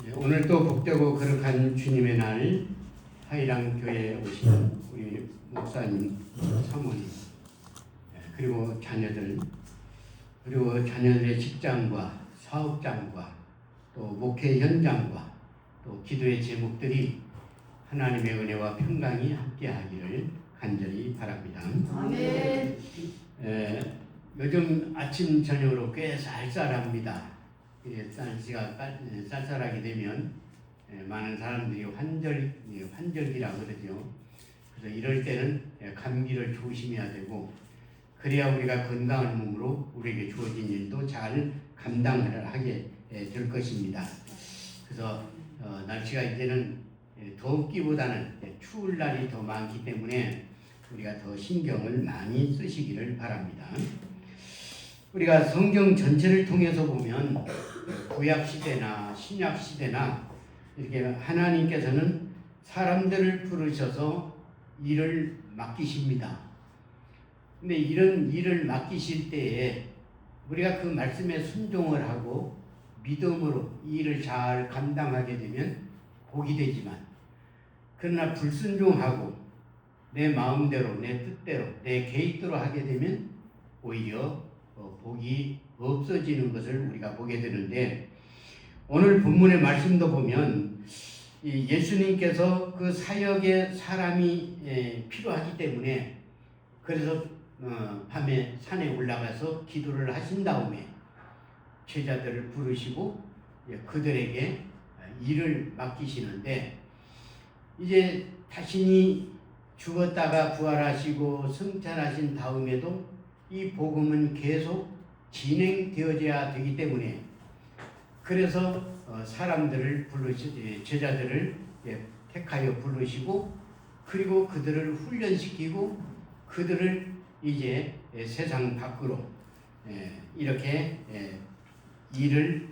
오늘 또 복되고 거룩한 주님의 날 하이랑 교회에 오신 우리 목사님, 사모님, 그리고 자녀들, 그리고 자녀들의 직장과 사업장과 또 목회 현장과 또 기도의 제목들이 하나님의 은혜와 평강이 함께하기를 간절히 바랍니다. 아멘. 요즘 아침 저녁으로 꽤 쌀쌀합니다. 날씨가 쌀쌀하게 되면 많은 사람들이 환절기라고 그러죠. 그래서 이럴 때는 감기를 조심해야 되고, 그래야 우리가 건강한 몸으로 우리에게 주어진 일도 잘 감당을 하게 될 것입니다. 그래서 날씨가 이제는 덥기보다는 추울 날이 더 많기 때문에 우리가 더 신경을 많이 쓰시기를 바랍니다. 우리가 성경 전체를 통해서 보면 구약 시대나 신약 시대나 이렇게 하나님께서는 사람들을 부르셔서 일을 맡기십니다. 근데 이런 일을 맡기실 때에 우리가 그 말씀에 순종을 하고 믿음으로 이 일을 잘 감당하게 되면 복이 되지만, 그러나 불순종하고 내 마음대로, 내 뜻대로, 내 계획대로 하게 되면 오히려 복이 없어지는 것을 우리가 보게 되는데, 오늘 본문의 말씀도 보면 예수님께서 그 사역에 사람이 필요하기 때문에 그래서 밤에 산에 올라가서 기도를 하신 다음에 제자들을 부르시고 그들에게 일을 맡기시는데, 이제 자신이 죽었다가 부활하시고 승천하신 다음에도 이 복음은 계속 진행되어져야 되기 때문에, 그래서 사람들을 제자들을 택하여 부르시고, 그리고 그들을 훈련시키고 그들을 이제 세상 밖으로 이렇게 일을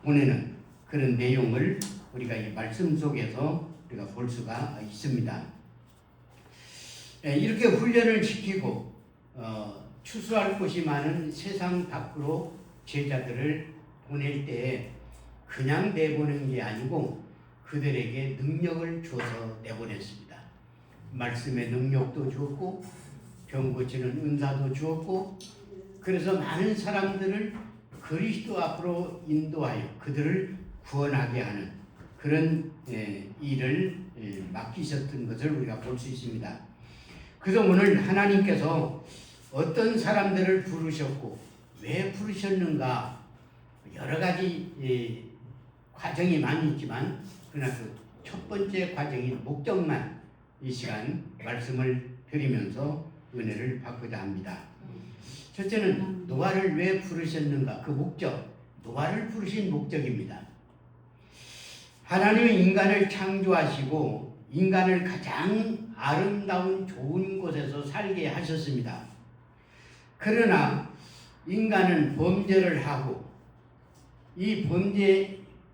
보내는 그런 내용을 우리가 이 말씀 속에서 우리가 볼 수가 있습니다. 이렇게 훈련을 시키고 추수할 곳이 많은 세상 밖으로 제자들을 보낼 때 그냥 내보낸 게 아니고 그들에게 능력을 주어서 내보냈습니다. 말씀의 능력도 주었고 병 고치는 은사도 주었고, 그래서 많은 사람들을 그리스도 앞으로 인도하여 그들을 구원하게 하는 그런 일을 맡기셨던 것을 우리가 볼 수 있습니다. 그래서 오늘 하나님께서 어떤 사람들을 부르셨고 왜 부르셨는가, 여러 가지 과정이 많이 있지만 그러나 그 첫 번째 과정인 목적만 이 시간 말씀을 드리면서 은혜를 받고자 합니다. 첫째는 노아를 왜 부르셨는가, 그 목적, 노아를 부르신 목적입니다. 하나님은 인간을 창조하시고 인간을 가장 아름다운 좋은 곳에서 살게 하셨습니다. 그러나 인간은 범죄를 하고 이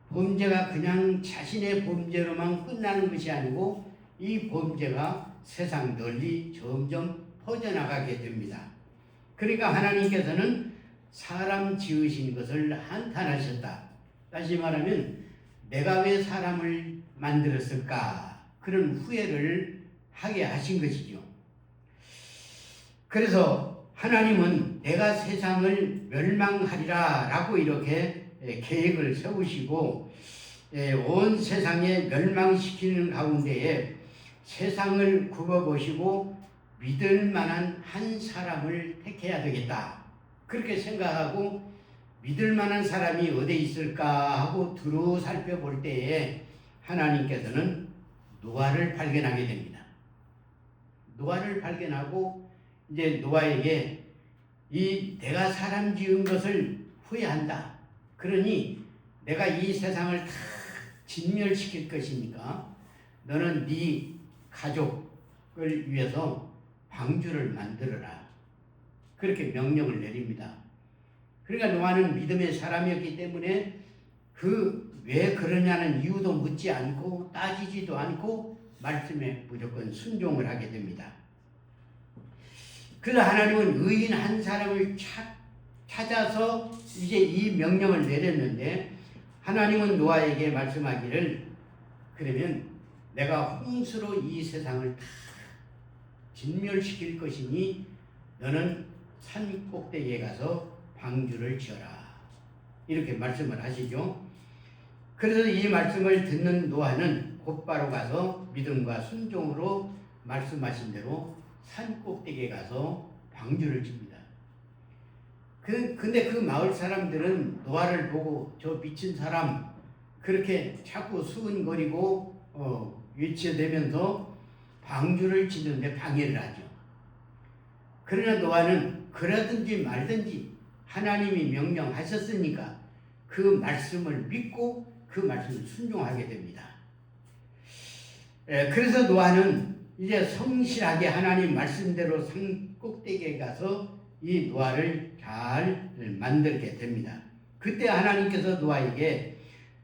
범죄가 그냥 자신의 범죄로만 끝나는 것이 아니고 이 범죄가 세상 널리 점점 퍼져나가게 됩니다. 그러니까 하나님께서는 사람 지으신 것을 한탄하셨다. 다시 말하면 내가 왜 사람을 만들었을까, 그런 후회를 하게 하신 것이죠. 그래서 하나님은 내가 세상을 멸망하리라 라고 이렇게 계획을 세우시고 온 세상에 멸망시키는 가운데에 세상을 굽어보시고 믿을 만한 한 사람을 택해야 되겠다, 그렇게 생각하고 믿을 만한 사람이 어디 있을까 하고 두루 살펴볼 때에 하나님께서는 노아를 발견하게 됩니다. 노아를 발견하고 이제 노아에게 내가 사람 지은 것을 후회한다. 그러니 내가 이 세상을 다 진멸시킬 것이니까 너는 네 가족을 위해서 방주를 만들어라. 그렇게 명령을 내립니다. 그러니까 노아는 믿음의 사람이었기 때문에 왜 그러냐는 이유도 묻지 않고 따지지도 않고 말씀에 무조건 순종을 하게 됩니다. 그래서 하나님은 의인 한 사람을 찾아서 이제 이 명령을 내렸는데, 하나님은 노아에게 말씀하기를 그러면 내가 홍수로 이 세상을 다 진멸시킬 것이니 너는 산 꼭대기에 가서 방주를 지어라. 이렇게 말씀을 하시죠. 그래서 이 말씀을 듣는 노아는 곧바로 가서 믿음과 순종으로 말씀하신 대로 산 꼭대기에 가서 방주를 칩니다. 근데 그 마을 사람들은 노아를 보고 저 미친 사람 그렇게 자꾸 수근거리고 위치되면서 방주를 짓는데 방해를 하죠. 그러나 노아는 그러든지 말든지 하나님이 명령하셨으니까 그 말씀을 믿고 그 말씀을 순종하게 됩니다. 그래서 노아는 이제 성실하게 하나님 말씀대로 산 꼭대기에 가서 이 노아를 잘 만들게 됩니다. 그때 하나님께서 노아에게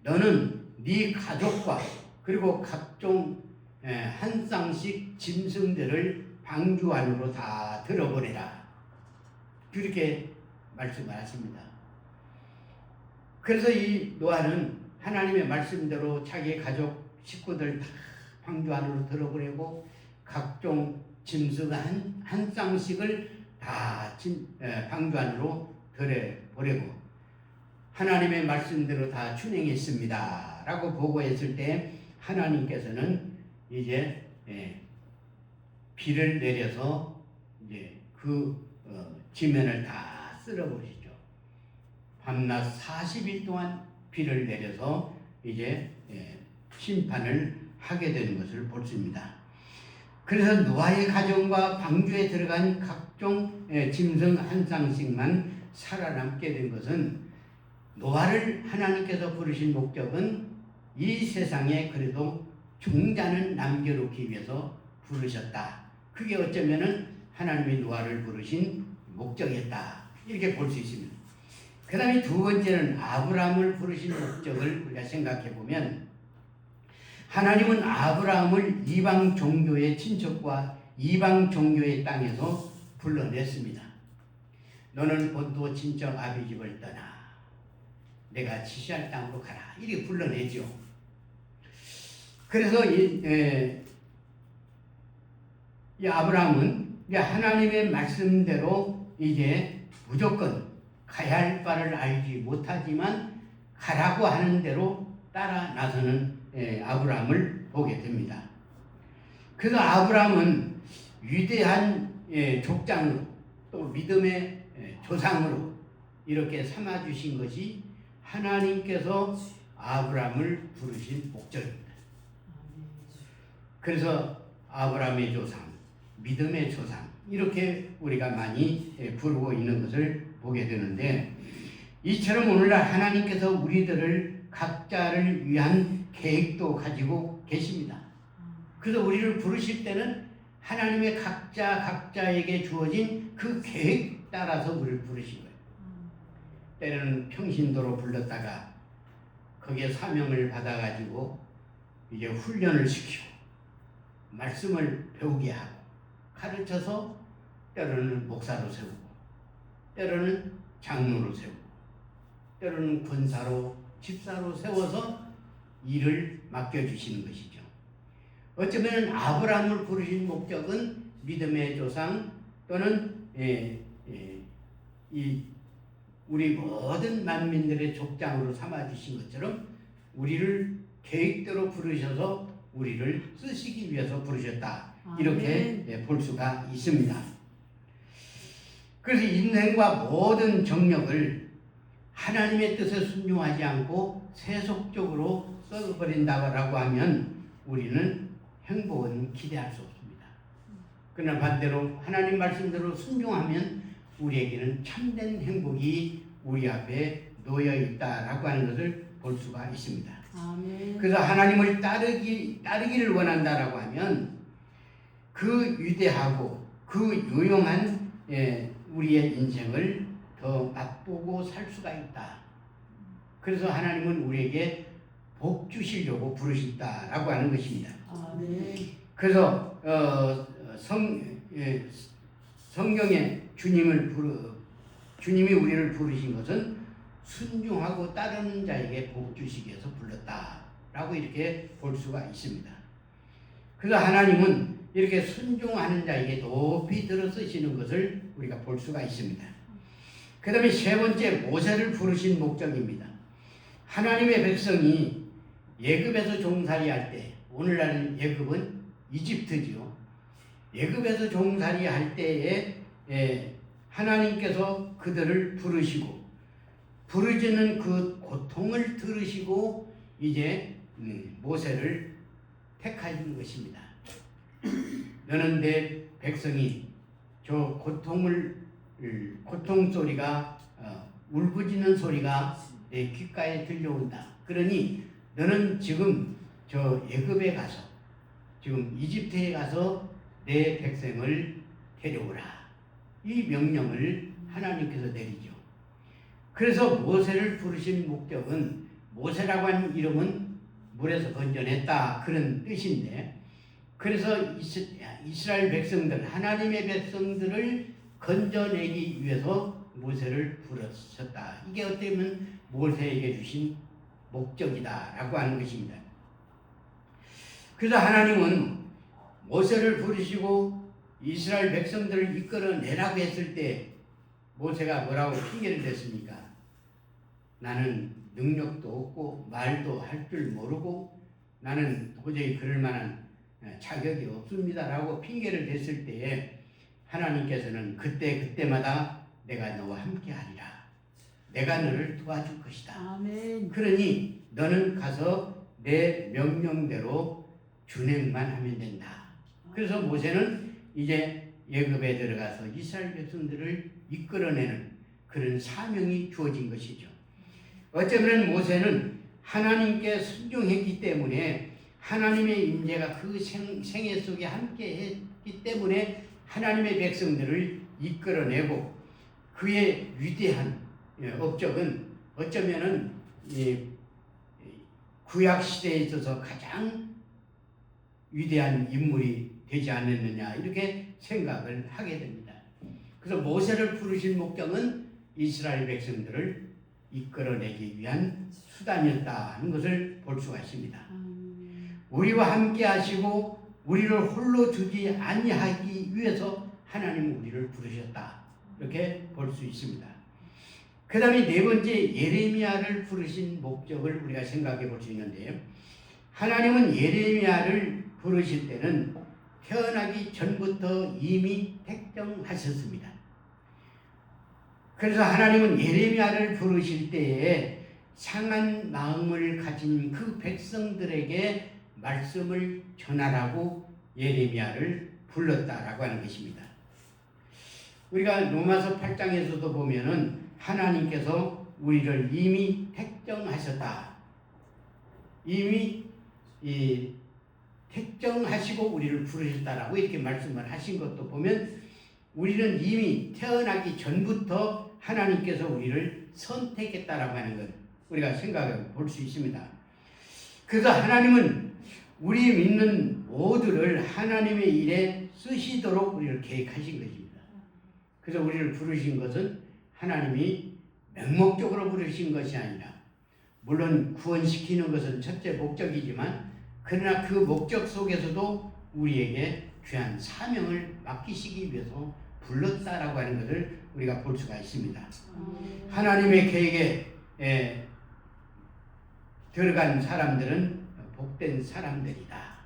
너는 네 가족과 그리고 각종 한 쌍씩 짐승들을 방주 안으로 다 들어보내라. 그렇게 말씀을 하십니다. 그래서 이 노아는 하나님의 말씀대로 자기 가족 식구들 다 방주 안으로 들어보내고 각종 짐승 한 쌍씩을 다 방주 안으로 들어보내고 하나님의 말씀대로 다 준행했습니다. 라고 보고했을 때 하나님께서는 이제 비를 내려서 이제 그 지면을 다 쓸어버리죠. 밤낮 40일 동안 비를 내려서 이제 심판을 하게 되는 것을 볼 수 있습니다. 그래서 노아의 가정과 방주에 들어간 각종 짐승 한 쌍씩만 살아남게 된 것은 노아를 하나님께서 부르신 목적은 이 세상에 그래도 종자는 남겨놓기 위해서 부르셨다. 그게 어쩌면은 하나님이 노아를 부르신 목적이었다. 이렇게 볼 수 있습니다. 그 다음에 두 번째는 아브라함을 부르신 목적을 우리가 생각해 보면 하나님은 아브라함을 이방 종교의 친척과 이방 종교의 땅에서 불러냈습니다. 너는 본토 친척 아비 집을 떠나 내가 지시할 땅으로 가라. 이렇게 불러내죠. 그래서 이 아브라함은 이제 하나님의 말씀대로 이제 무조건 가야 할 바를 알지 못하지만 가라고 하는 대로 따라 나서는 아브라함을 보게 됩니다. 그래서 아브라함은 위대한 족장으로 또 믿음의 조상으로 이렇게 삼아주신 것이 하나님께서 아브라함을 부르신 목적입니다. 그래서 아브라함의 조상, 믿음의 조상 이렇게 우리가 많이 부르고 있는 것을 보게 되는데 이처럼 오늘날 하나님께서 우리들을 각자를 위한 계획도 가지고 계십니다. 그래서 우리를 부르실 때는 하나님의 각자에게 주어진 그 계획 따라서 우리를 부르신 거예요. 때로는 평신도로 불렀다가 거기에 사명을 받아가지고 이제 훈련을 시키고 말씀을 배우게 하고 가르쳐서 때로는 목사로 세우고 때로는 장로로 세우고 때로는 권사로 집사로 세워서 일을 맡겨주시는 것이죠. 어쩌면 아브라함을 부르신 목적은 믿음의 조상 또는 우리 모든 만민들의 족장으로 삼아주신 것처럼 우리를 계획대로 부르셔서 우리를 쓰시기 위해서 부르셨다. 이렇게 볼 수가 있습니다. 그래서 인생과 모든 정력을 하나님의 뜻에 순종하지 않고 세속적으로 써버린다고 하면 우리는 행복은 기대할 수 없습니다. 그러나 반대로 하나님 말씀대로 순종하면 우리에게는 참된 행복이 우리 앞에 놓여 있다라고 하는 것을 볼 수가 있습니다. 아멘. 그래서 하나님을 따르기를 원한다라고 하면 그 위대하고 그 유용한 우리의 인생을 더 맛보고 살 수가 있다. 그래서 하나님은 우리에게 복 주시려고 부르신다라고 하는 것입니다. 아멘. 그래서 성경에 주님이 우리를 부르신 것은 순종하고 따르는 자에게 복 주시기 위해서 불렀다라고 이렇게 볼 수가 있습니다. 그래서 하나님은 이렇게 순종하는 자에게 높이 들어 쓰시는 것을 우리가 볼 수가 있습니다. 그 다음에 세 번째, 모세를 부르신 목적입니다. 하나님의 백성이 애굽에서 종살이할 때, 오늘날은 애굽은 이집트지요. 애굽에서 종살이할 때에 하나님께서 그들을 부르시고 부르짖는 그 고통을 들으시고 이제 모세를 택하신 것입니다. 너는 내 백성이 저 고통 소리가 울부짖는 소리가 내 귓가에 들려온다. 그러니 너는 지금 저 애굽에 가서 지금 이집트에 가서 내 백성을 데려오라. 이 명령을 하나님께서 내리죠. 그래서 모세를 부르신 목적은 모세라고 하는 이름은 물에서 건져냈다 그런 뜻인데 그래서 이스라엘 백성들 하나님의 백성들을 건져내기 위해서 모세를 부르셨다. 이게 어떻게 보면 모세에게 주신 목적이다라고 하는 것입니다. 그래서 하나님은 모세를 부르시고 이스라엘 백성들을 이끌어내라고 했을 때 모세가 뭐라고 핑계를 댔습니까? 나는 능력도 없고 말도 할 줄 모르고 나는 도저히 그럴 만한 자격이 없습니다라고 핑계를 댔을 때에 하나님께서는 그때마다 내가 너와 함께 하리라. 내가 너를 도와줄 것이다. 아멘. 그러니 너는 가서 내 명령대로 준행만 하면 된다. 그래서 모세는 이제 애굽에 들어가서 이스라엘 백성들을 이끌어내는 그런 사명이 주어진 것이죠. 어쩌면 모세는 하나님께 순종했기 때문에 하나님의 임재가 그 생애 속에 함께 했기 때문에 하나님의 백성들을 이끌어내고 그의 위대한 업적은 어쩌면은 구약 시대에 있어서 가장 위대한 인물이 되지 않았느냐 이렇게 생각을 하게 됩니다. 그래서 모세를 부르신 목적은 이스라엘 백성들을 이끌어내기 위한 수단이었다는 것을 볼 수가 있습니다. 우리와 함께 하시고 우리를 홀로 두지 아니하기 위해서 하나님은 우리를 부르셨다. 이렇게 볼 수 있습니다. 그 다음에 네 번째 예레미야를 부르신 목적을 우리가 생각해 볼 수 있는데요. 하나님은 예레미야를 부르실 때는 태어나기 전부터 이미 택정하셨습니다. 그래서 하나님은 예레미야를 부르실 때에 상한 마음을 가진 그 백성들에게 말씀을 전하라고 예레미야를 불렀다라고 하는 것입니다. 우리가 로마서 8장에서도 보면은 하나님께서 우리를 이미 택정하셨다. 이미 택정하시고 우리를 부르셨다라고 이렇게 말씀을 하신 것도 보면 우리는 이미 태어나기 전부터 하나님께서 우리를 선택했다라고 하는 것 우리가 생각해 볼 수 있습니다. 그래서 하나님은 우리 믿는 모두를 하나님의 일에 쓰시도록 우리를 계획하신 것입니다. 그래서 우리를 부르신 것은 하나님이 맹목적으로 부르신 것이 아니라 물론 구원시키는 것은 첫째 목적이지만 그러나 그 목적 속에서도 우리에게 귀한 사명을 맡기시기 위해서 불렀다라고 하는 것을 우리가 볼 수가 있습니다. 하나님의 계획에 들어간 사람들은 복된 사람들이다.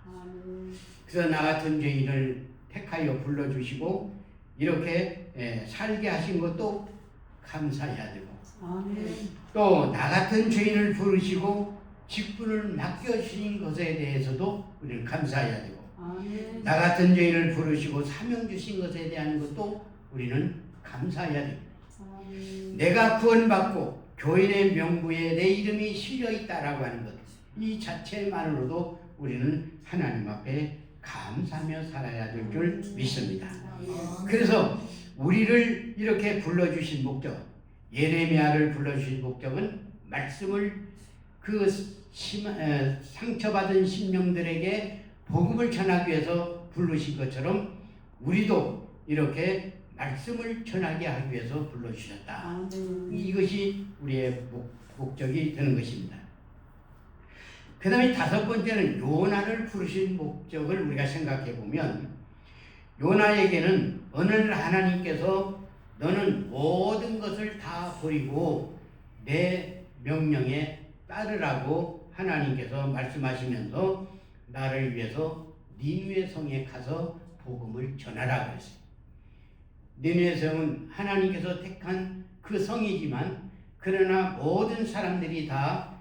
그래서 나 같은 죄인을 택하여 불러주시고 이렇게 살게 하신 것도 감사해야 되고 또 나 같은 죄인을 부르시고 직분을 맡겨주신 것에 대해서도 우리는 감사해야 되고 나 같은 죄인을 부르시고 사명 주신 것에 대한 것도 우리는 감사해야 됩니다. 내가 구원받고 교인의 명부에 내 이름이 실려있다라고 하는 것 이 자체만으로도 우리는 하나님 앞에 감사하며 살아야 될 줄 믿습니다. 그래서 우리를 이렇게 불러주신 목적 예레미야를 불러주신 목적은 말씀을 그 상처받은 심령들에게 복음을 전하기 위해서 부르신 것처럼 우리도 이렇게 말씀을 전하게 하기 위해서 불러주셨다. 아멘. 이것이 우리의 목적이 되는 것입니다. 그 다음에 다섯 번째는 요나를 부르신 목적을 우리가 생각해 보면, 요나에게는 어느 날 하나님께서 너는 모든 것을 다 버리고 내 명령에 따르라고 하나님께서 말씀하시면서 나를 위해서 니느웨 성에 가서 복음을 전하라 그랬어요. 니느웨 성은 하나님께서 택한 그 성이지만 그러나 모든 사람들이 다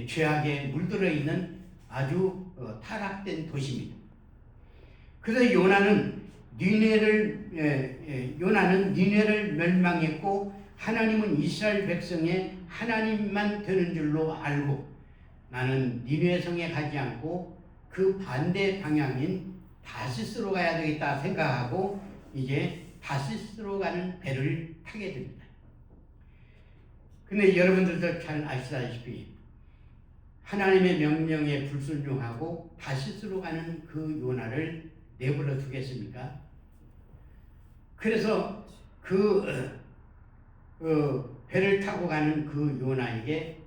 죄악에 물들어 있는 아주 타락된 도시입니다. 그래서 요나는 니느웨를 멸망했고 하나님은 이스라엘 백성의 하나님만 되는 줄로 알고 나는 니느웨 성에 가지 않고 그 반대 방향인 다시스로 가야 되겠다 생각하고 이제 다시스로 가는 배를 타게 됩니다. 근데 여러분들도 잘 아시다시피 하나님의 명령에 불순종하고 다시스로 가는 그 요나를 내버려 두겠습니까? 그래서 배를 타고 가는 그 요나에게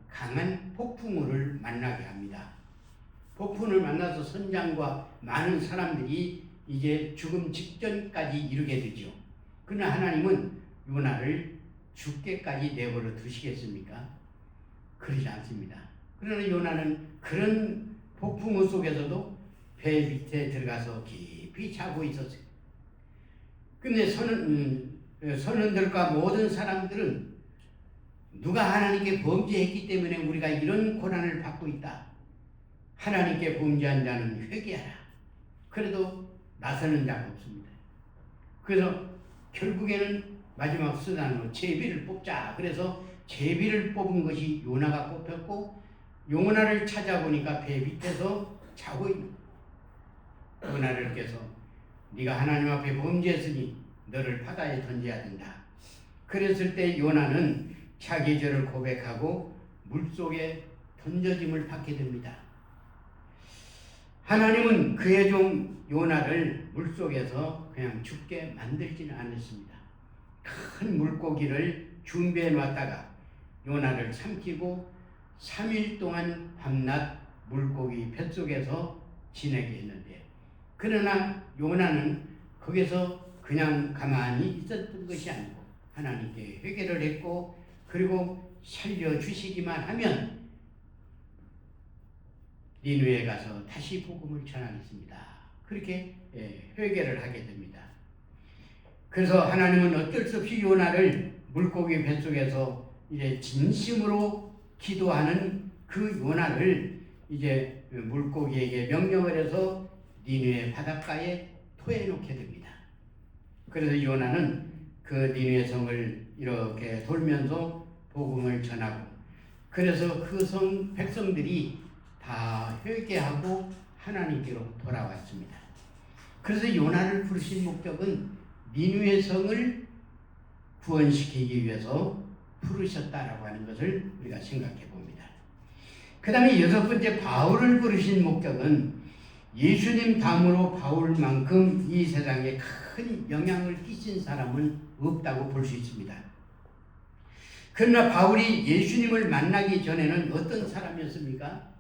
강한 폭풍우를 만나게 합니다. 폭풍을 만나서 선장과 많은 사람들이 이제 죽음 직전까지 이르게 되죠. 그러나 하나님은 요나를 죽게까지 내버려 두시겠습니까? 그러지 않습니다. 그러나 요나는 그런 폭풍우 속에서도 배 밑에 들어가서 깊이 자고 있었어요. 근데 선원들과 모든 사람들은 누가 하나님께 범죄했기 때문에 우리가 이런 고난을 받고 있다. 하나님께 범죄한 자는 회개하라. 그래도 나서는 자가 없습니다. 그래서 결국에는 마지막 수단으로 제비를 뽑자. 그래서 제비를 뽑은 것이 요나가 뽑혔고 요나를 찾아보니까 배 밑에서 자고 있는 요나를 께서 네가 하나님 앞에 범죄했으니 너를 바다에 던져야 된다. 그랬을 때 요나는 자기 죄를 고백하고 물속에 던져짐을 받게 됩니다. 하나님은 그의 종 요나를 물속에서 그냥 죽게 만들지는 않았습니다. 큰 물고기를 준비해 놨다가 요나를 삼키고 3일 동안 밤낮 물고기 뱃속에서 지내게 했는데, 그러나 요나는 거기서 그냥 가만히 있었던 것이 아니고 하나님께 회개를 했고, 그리고 살려주시기만 하면 니느웨에 가서 다시 복음을 전하겠습니다. 그렇게 회개를 하게 됩니다. 그래서 하나님은 어쩔 수 없이 요나를 물고기 뱃속에서 이제 진심으로 기도하는 그 요나를 이제 물고기에게 명령을 해서 니느웨 바닷가에 토해놓게 됩니다. 그래서 요나는 그 니느웨 성을 이렇게 돌면서 복음을 전하고, 그래서 그 성 백성들이 다 회개하고 하나님께로 돌아왔습니다. 그래서 요나를 부르신 목적은 니느웨 성을 구원시키기 위해서 부르셨다라고 하는 것을 우리가 생각해 봅니다. 그 다음에 여섯 번째, 바울을 부르신 목적은 예수님 다음으로 바울만큼 이 세상에 큰 영향을 끼친 사람은 없다고 볼 수 있습니다. 그러나 바울이 예수님을 만나기 전에는 어떤 사람이었습니까?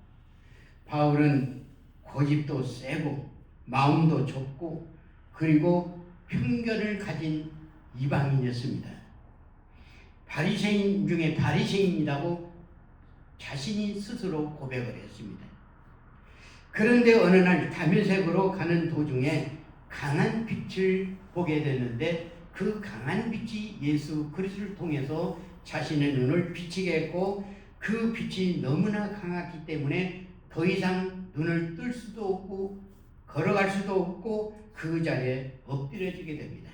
바울은 고집도 세고 마음도 좁고 그리고 편견을 가진 이방인이었습니다. 바리새인 중에 바리새인이라고 자신이 스스로 고백을 했습니다. 그런데 어느 날 다메섹으로 가는 도중에 강한 빛을 보게 됐는데 그 강한 빛이 예수 그리스도를 통해서 자신의 눈을 비치게 했고, 그 빛이 너무나 강했기 때문에 더 이상 눈을 뜰 수도 없고 걸어갈 수도 없고 그 자리에 엎드려지게 됩니다.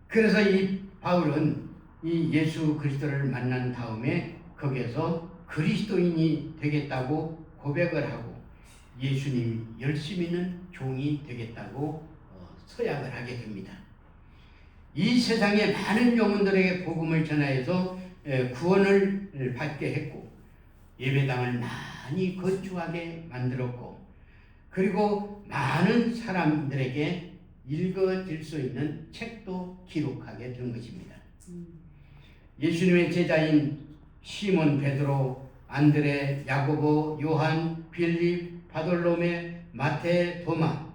그래서 이 바울은 이 예수 그리스도를 만난 다음에 거기에서 그리스도인이 되겠다고 고백을 하고 예수님 열심히는 종이 되겠다고 서약을 하게 됩니다. 이 세상의 많은 영혼들에게 복음을 전하여서 구원을 받게 했고 예배당을 많이 건축하게 만들었고, 그리고 많은 사람들에게 읽어질 수 있는 책도 기록하게 된 것입니다. 예수님의 제자인 시몬, 베드로, 안드레, 야고보, 요한, 빌립, 바돌로메, 마테, 도마,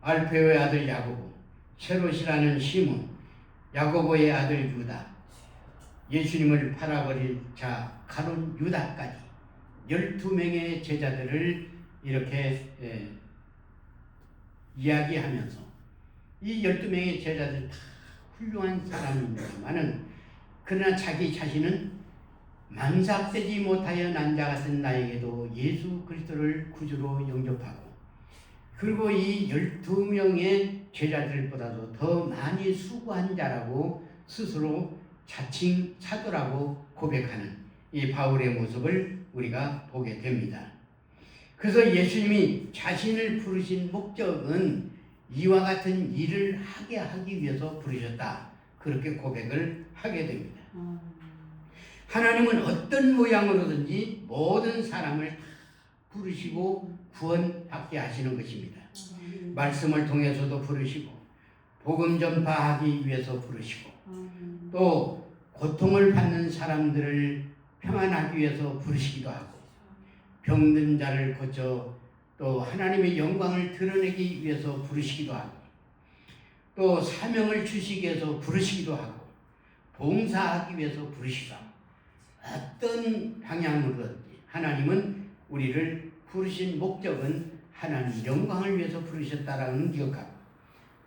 알페오의 아들 야고보, 세롯이라는 시몬, 야고보의 아들 유다, 예수님을 팔아버릴 자 가룟 유다까지 12명의 제자들을 이렇게 이야기하면서 이 12명의 제자들 다 훌륭한 사람입니다만은 그러나 자기 자신은 만삭되지 못하여 난 자 같은 나에게도 예수 그리스도를 구주로 영접하고 그리고 이 12명의 제자들보다도 더 많이 수고한 자라고 스스로 자칭 사도라고 고백하는 이 바울의 모습을 우리가 보게 됩니다. 그래서 예수님이 자신을 부르신 목적은 이와 같은 일을 하게 하기 위해서 부르셨다. 그렇게 고백을 하게 됩니다. 하나님은 어떤 모양으로든지 모든 사람을 다 부르시고 구원받게 하시는 것입니다. 말씀을 통해서도 부르시고 복음 전파하기 위해서 부르시고 또 고통을 받는 사람들을 평안하기 위해서 부르시기도 하고 병든 자를 고쳐 또 하나님의 영광을 드러내기 위해서 부르시기도 하고 또 사명을 주시기 위해서 부르시기도 하고 봉사하기 위해서 부르시기도 하고 어떤 방향으로든지 하나님은 우리를 부르신 목적은 하나님 영광을 위해서 부르셨다라는 기억하고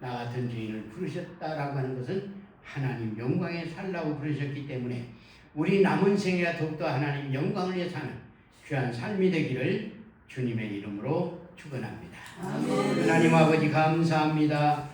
나 같은 죄인을 부르셨다라고 하는 것은 하나님 영광에 살라고 부르셨기 때문에 우리 남은 생애가 더욱더 하나님 영광을 위해 사는 귀한 삶이 되기를 주님의 이름으로 축원합니다. 하나님 아버지 감사합니다.